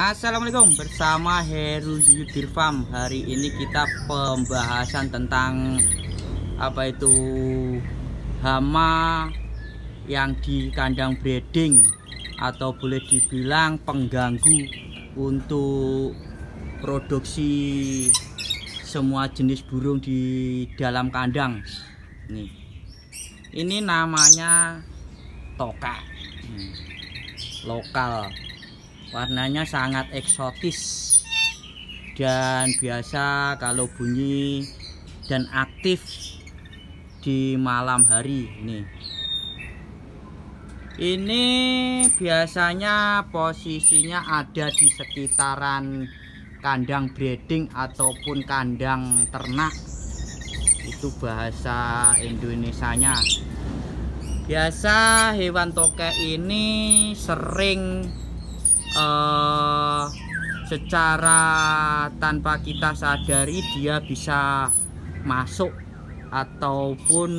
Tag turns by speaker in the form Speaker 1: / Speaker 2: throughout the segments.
Speaker 1: Assalamualaikum, bersama Heru Yudir Farm. Hari ini kita pembahasan tentang apa itu hama yang di kandang breeding, atau boleh dibilang pengganggu untuk produksi semua jenis burung di dalam kandang. Ini namanya tokek lokal. Warnanya sangat eksotis dan biasa kalau bunyi dan aktif di malam hari. Ini biasanya posisinya ada di sekitaran kandang breeding ataupun kandang ternak. Itu bahasa Indonesianya. Biasa hewan tokek ini sering secara tanpa kita sadari dia bisa masuk ataupun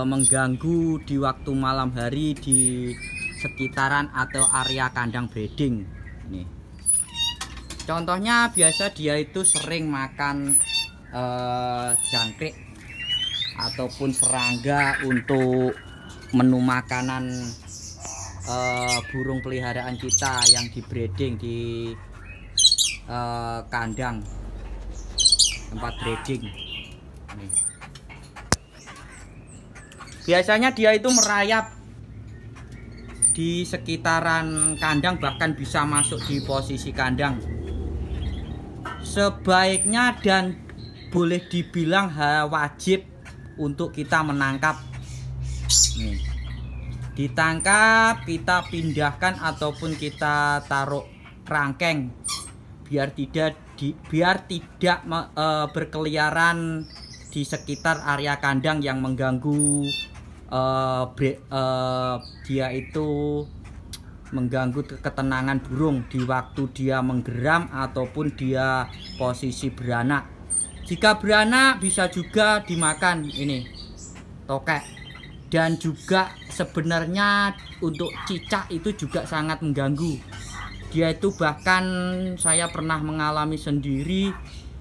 Speaker 1: mengganggu di waktu malam hari di sekitaran atau area kandang breeding. Contohnya biasa dia itu sering makan jangkrik ataupun serangga untuk menu makanan burung peliharaan kita yang di breeding di kandang tempat breeding. Biasanya dia itu merayap di sekitaran kandang, bahkan bisa masuk di posisi kandang. Sebaiknya dan boleh dibilang wajib untuk kita menangkap. Ditangkap, kita pindahkan ataupun kita taruh rangkeng biar tidak berkeliaran di sekitar area kandang yang mengganggu. Dia itu mengganggu ketenangan burung di waktu dia menggeram ataupun dia posisi beranak. Jika beranak bisa juga dimakan ini tokek. Dan juga sebenarnya untuk cicak itu juga sangat mengganggu. Dia itu bahkan saya pernah mengalami sendiri,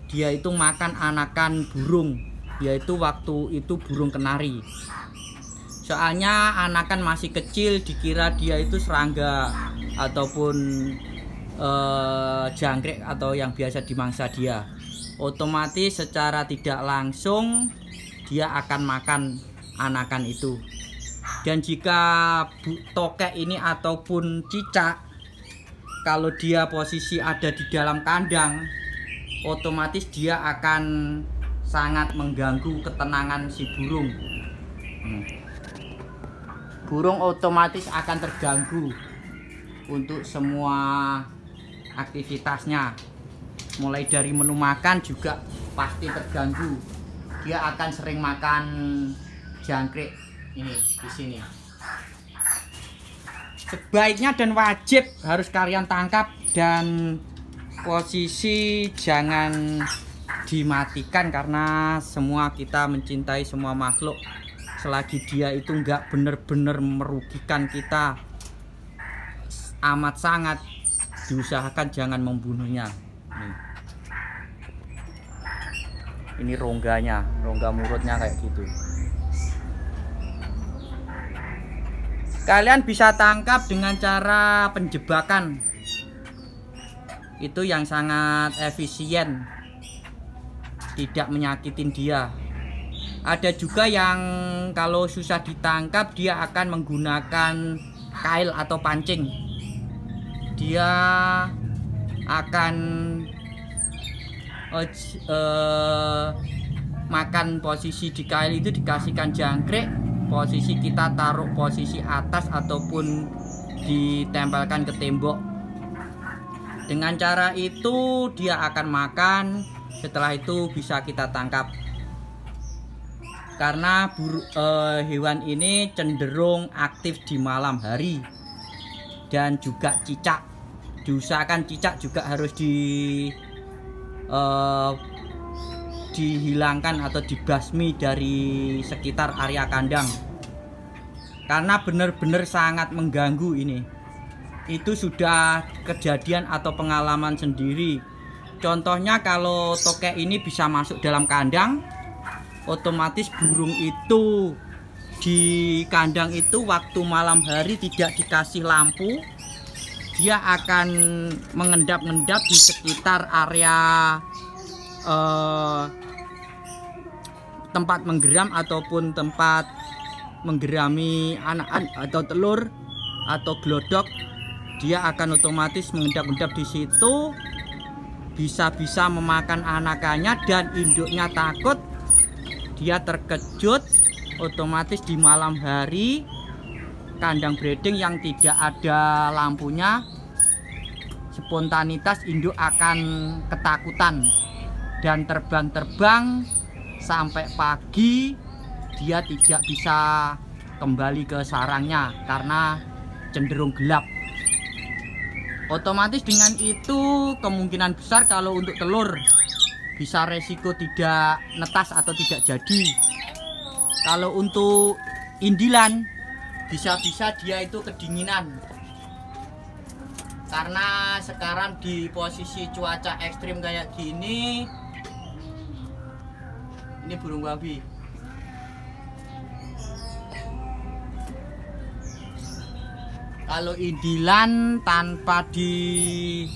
Speaker 1: dia itu makan anakan burung, yaitu waktu itu burung kenari. Soalnya anakan masih kecil, dikira dia itu serangga ataupun jangkrik atau yang biasa dimangsa dia. Otomatis secara tidak langsung dia akan makan anakan itu. Dan jika tokek ini ataupun cicak, kalau dia posisi ada di dalam kandang, otomatis dia akan sangat mengganggu ketenangan si burung. Burung otomatis akan terganggu untuk semua aktivitasnya. Mulai dari menu makan juga pasti terganggu. Dia akan sering makan jangkrik ini di sini. Sebaiknya dan wajib harus kalian tangkap, dan posisi jangan dimatikan, karena semua kita mencintai semua makhluk. Selagi dia itu enggak benar-benar merugikan kita amat sangat, diusahakan jangan membunuhnya. Ini rongganya, rongga mulutnya kayak gitu. Kalian bisa tangkap dengan cara penjebakan. Itu yang sangat efisien, tidak menyakitin dia. Ada juga yang kalau susah ditangkap, dia akan menggunakan kail atau pancing. Dia akan makan posisi di kail itu, dikasihkan jangkrik, posisi kita taruh posisi atas ataupun ditempelkan ke tembok. Dengan cara itu dia akan makan. Setelah itu bisa kita tangkap. Karena hewan ini cenderung aktif di malam hari. Dan juga cicak, diusahakan cicak juga harus dihilangkan atau dibasmi dari sekitar area kandang, karena benar-benar sangat mengganggu ini. itu sudah kejadian atau pengalaman sendiri. Contohnya kalau tokek ini bisa masuk dalam kandang, otomatis burung itu di kandang itu waktu malam hari tidak dikasih lampu, dia akan mengendap-endap di sekitar area tempat menggeram ataupun tempat menggerami anak atau telur atau glodok. Dia akan otomatis mengendap-endap di situ, bisa memakan anakannya, dan induknya takut, dia terkejut. Otomatis di malam hari kandang breeding yang tidak ada lampunya, spontanitas induk akan ketakutan dan terbang-terbang sampai pagi. Dia tidak bisa kembali ke sarangnya karena cenderung gelap. Otomatis dengan itu kemungkinan besar kalau untuk telur bisa resiko tidak netas atau tidak jadi. Kalau untuk indilan bisa-bisa dia itu kedinginan, karena sekarang di posisi cuaca ekstrim kayak gini. Ini burung babi. Kalau indilan tanpa di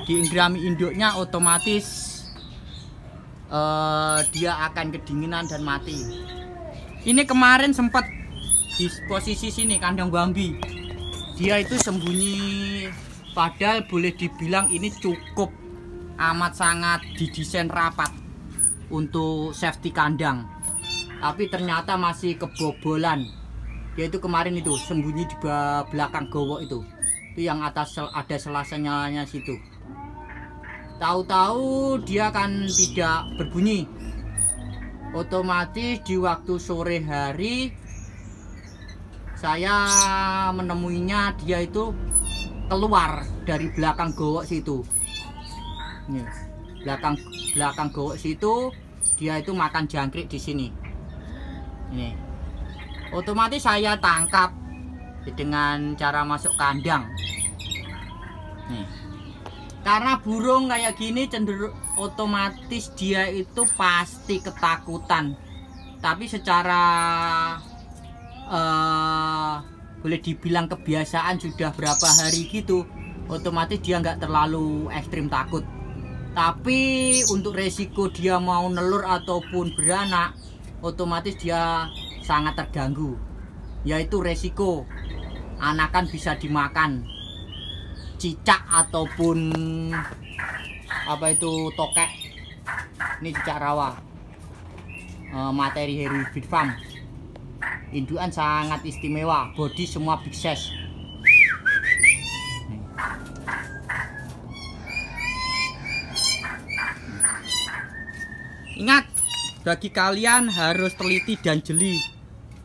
Speaker 1: diingrami induknya, otomatis dia akan kedinginan dan mati. Ini kemarin sempat di posisi sini kandang Bambi, dia itu sembunyi, padahal boleh dibilang ini cukup amat sangat didesain rapat untuk safety kandang, tapi ternyata masih kebobolan. Yaitu kemarin itu sembunyi di belakang gowok itu yang atas ada selasanya situ. Tahu-tahu dia kan tidak berbunyi. Otomatis di waktu sore hari saya menemuinya, dia itu keluar dari belakang gowok situ. Nih, belakang gowok situ dia itu makan jangkrik di sini. Ini. Otomatis saya tangkap dengan cara masuk kandang. Nih. Karena burung kayak gini cenderung otomatis dia itu pasti ketakutan. Tapi secara boleh dibilang kebiasaan sudah berapa hari gitu, otomatis dia nggak terlalu ekstrim takut. Tapi untuk resiko dia mau nelur ataupun beranak, otomatis dia sangat terganggu, yaitu resiko anakan bisa dimakan cicak ataupun tokek. Ini cicak rawa, materi Herwin Farm, indukan sangat istimewa, body semua big size. Ingat, bagi kalian harus teliti dan jeli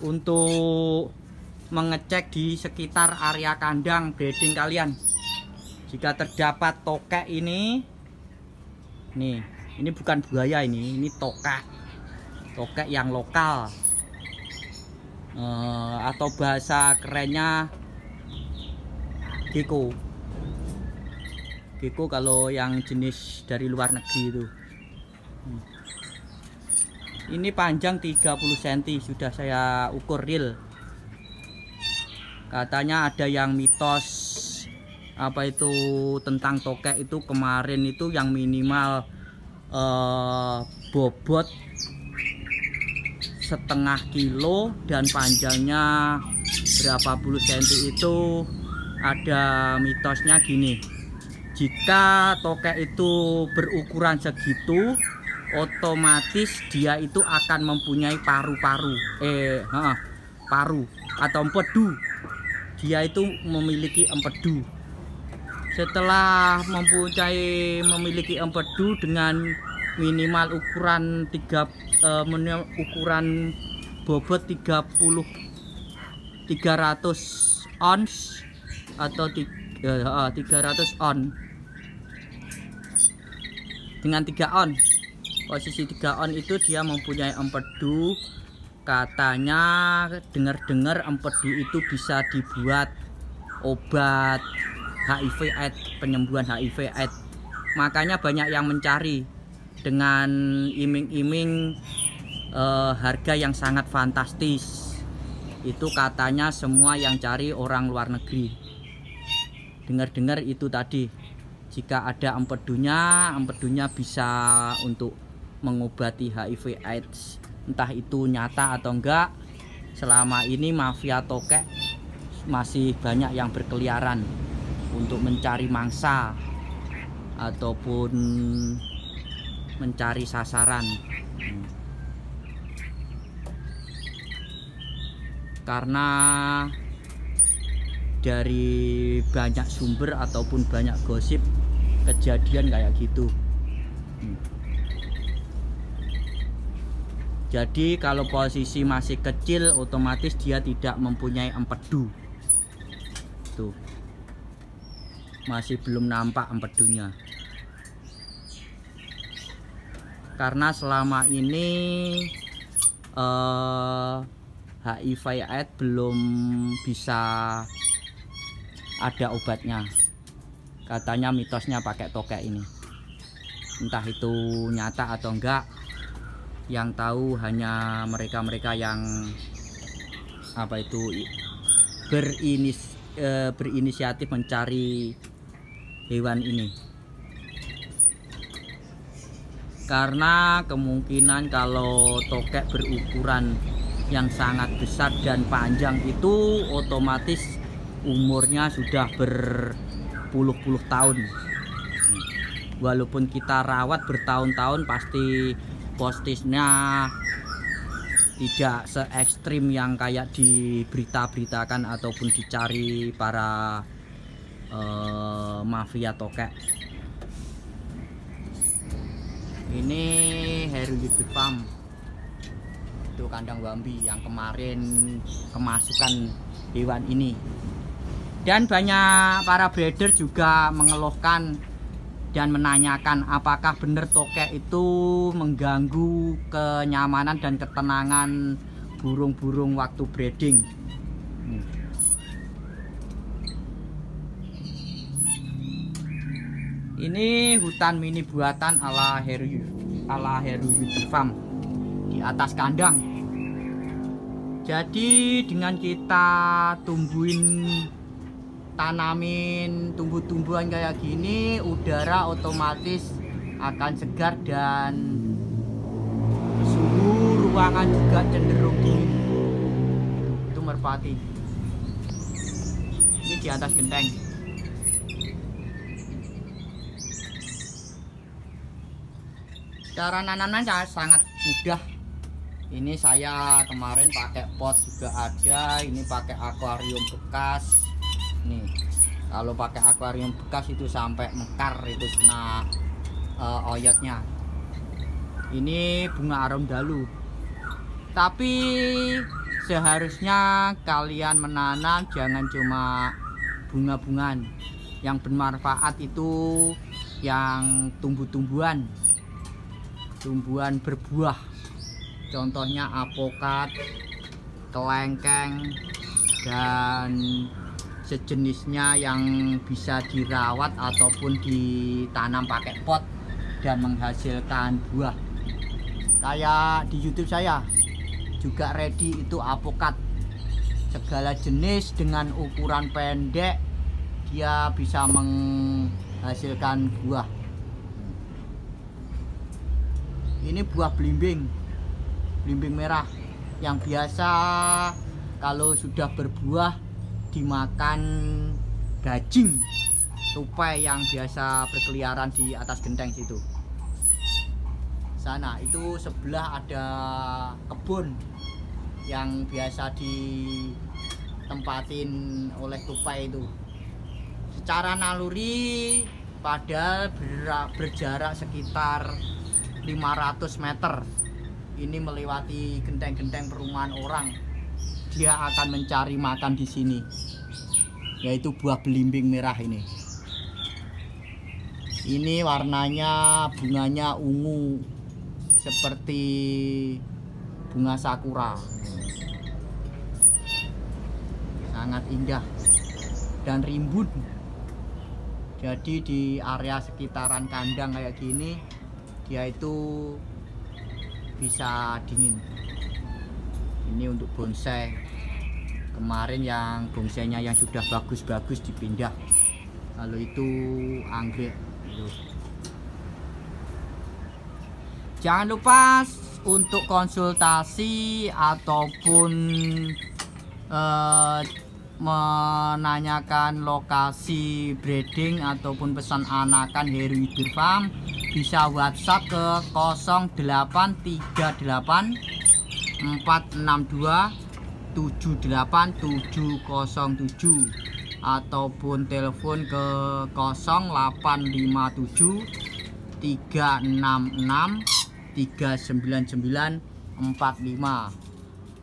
Speaker 1: untuk mengecek di sekitar area kandang breeding kalian. Jika terdapat tokek ini bukan buaya, ini tokek yang lokal, atau bahasa kerennya gecko kalau yang jenis dari luar negeri itu. Ini panjang 30 cm, sudah saya ukur real. Katanya ada yang mitos tentang tokek itu kemarin itu yang minimal bobot setengah kilo dan panjangnya berapa puluh cm. Itu ada mitosnya gini, jika tokek itu berukuran segitu, otomatis dia itu akan mempunyai paru atau empedu. Dia itu memiliki empedu. Setelah memiliki empedu dengan minimal ukuran ukuran bobot 300 ons atau 300 on dengan 3 on. Posisi 3 on itu dia mempunyai empedu Katanya dengar-dengar empedu itu bisa dibuat obat HIV/AIDS, penyembuhan HIV/AIDS. Makanya banyak yang mencari dengan iming-iming harga yang sangat fantastis. Itu katanya semua yang cari orang luar negeri. Dengar-dengar itu tadi, jika ada empedunya bisa untuk mengobati HIV/AIDS. Entah itu nyata atau enggak, selama ini mafia tokek masih banyak yang berkeliaran untuk mencari mangsa ataupun mencari sasaran. Karena dari banyak sumber ataupun banyak gosip kejadian kayak gitu. Jadi kalau posisi masih kecil, otomatis dia tidak mempunyai empedu. Tuh, masih belum nampak empedunya. Karena selama ini HIV/AIDS belum bisa ada obatnya. Katanya mitosnya pakai tokek ini. Entah itu nyata atau enggak, yang tahu hanya mereka-mereka yang berinisiatif mencari hewan ini. Karena kemungkinan kalau tokek berukuran yang sangat besar dan panjang itu otomatis umurnya sudah berpuluh-puluh tahun. Walaupun kita rawat bertahun-tahun, pasti postisnya tidak se ekstrim yang kayak diberita-beritakan ataupun dicari para mafia tokek. Ini Heru Youth Farm, itu kandang Wambi yang kemarin kemasukan hewan ini. Dan banyak para breeder juga mengeluhkan dan menanyakan apakah benar tokek itu mengganggu kenyamanan dan ketenangan burung-burung waktu breeding. Ini hutan mini buatan ala Heru Youth Farm di atas kandang. Jadi dengan kita tanamin tumbuh-tumbuhan kayak gini, udara otomatis akan segar dan suhu ruangan juga cenderung dingin. Itu merpati. Ini di atas genteng. Cara nanamnya sangat mudah. Ini saya kemarin pakai pot juga ada. Ini pakai akuarium bekas. Nih, kalau pakai akuarium bekas itu sampai mekar itu kena oyotnya. Ini bunga arum dalu. Tapi seharusnya kalian menanam jangan cuma bunga-bungaan. Yang bermanfaat itu yang tumbuhan berbuah. Contohnya apokat, kelengkeng, dan sejenisnya yang bisa dirawat ataupun ditanam pakai pot dan menghasilkan buah. Kayak di YouTube saya juga ready itu apokat, segala jenis dengan ukuran pendek dia bisa menghasilkan buah. Ini buah belimbing merah yang biasa kalau sudah berbuah dimakan gajing, tupai yang biasa berkeliaran di atas genteng situ. Sana itu sebelah ada kebun yang biasa ditempatin oleh tupai itu. Secara naluri padahal berjarak sekitar 500 meter. Ini melewati genteng-genteng perumahan orang. Dia akan mencari makan di sini, yaitu buah belimbing merah ini. Ini warnanya, bunganya ungu seperti bunga sakura. Sangat indah dan rimbun. Jadi di area sekitaran kandang kayak gini dia itu bisa dingin. Ini untuk bonsai. Kemarin yang bonsainya yang sudah bagus-bagus dipindah. Lalu itu anggrek. Jangan lupa untuk konsultasi ataupun menanyakan lokasi breeding ataupun pesan anakan Heru Hibir Farm, bisa WhatsApp ke 0838 462 78707 ataupun telepon ke 0857 366 39945.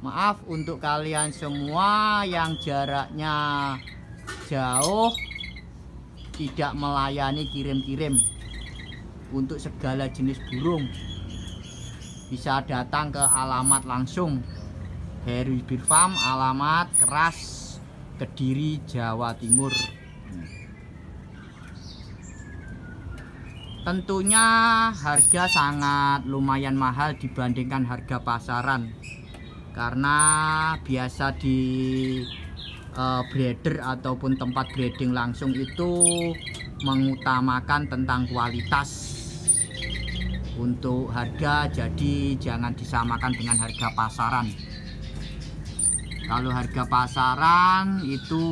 Speaker 1: Maaf untuk kalian semua yang jaraknya jauh tidak melayani kirim-kirim. Untuk segala jenis burung bisa datang ke alamat langsung Heru Hibir Farm, alamat Keras, Kediri, Jawa Timur. Tentunya harga sangat lumayan mahal dibandingkan harga pasaran, karena biasa di breeder ataupun tempat breeding langsung itu mengutamakan tentang kualitas untuk harga, jadi jangan disamakan dengan harga pasaran. Kalau harga pasaran itu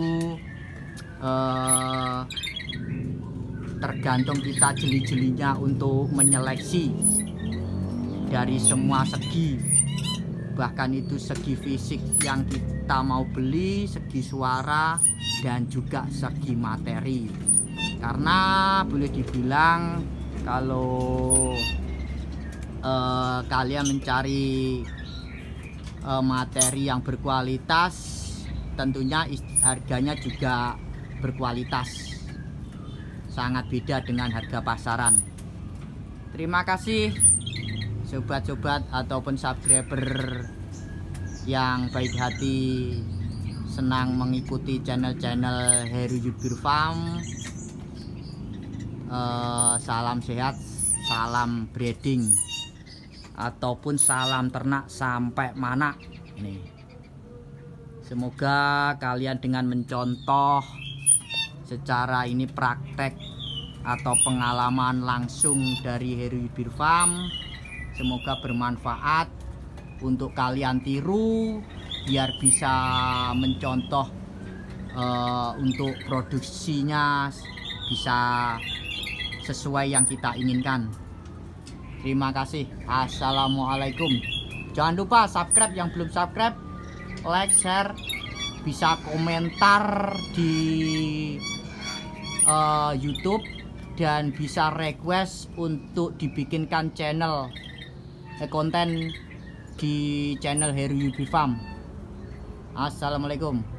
Speaker 1: tergantung kita jeli-jelinya untuk menyeleksi dari semua segi, bahkan itu segi fisik yang kita mau beli, segi suara, dan juga segi materi. Karena boleh dibilang kalau kalian mencari materi yang berkualitas, tentunya harganya juga berkualitas, sangat beda dengan harga pasaran. Terima kasih sobat-sobat ataupun subscriber yang baik hati, senang mengikuti channel-channel Heru Hibir Farm. Salam sehat, salam breeding, ataupun salam ternak sampai mana ini. Semoga kalian dengan mencontoh secara ini praktek atau pengalaman langsung dari Heru Hibir Farm, semoga bermanfaat untuk kalian tiru, biar bisa mencontoh untuk produksinya bisa sesuai yang kita inginkan. Terima kasih. Assalamualaikum. Jangan lupa subscribe yang belum subscribe, like, share, bisa komentar di YouTube, dan bisa request untuk dibikinkan channel konten di channel Heru Hibir Farm. Assalamualaikum.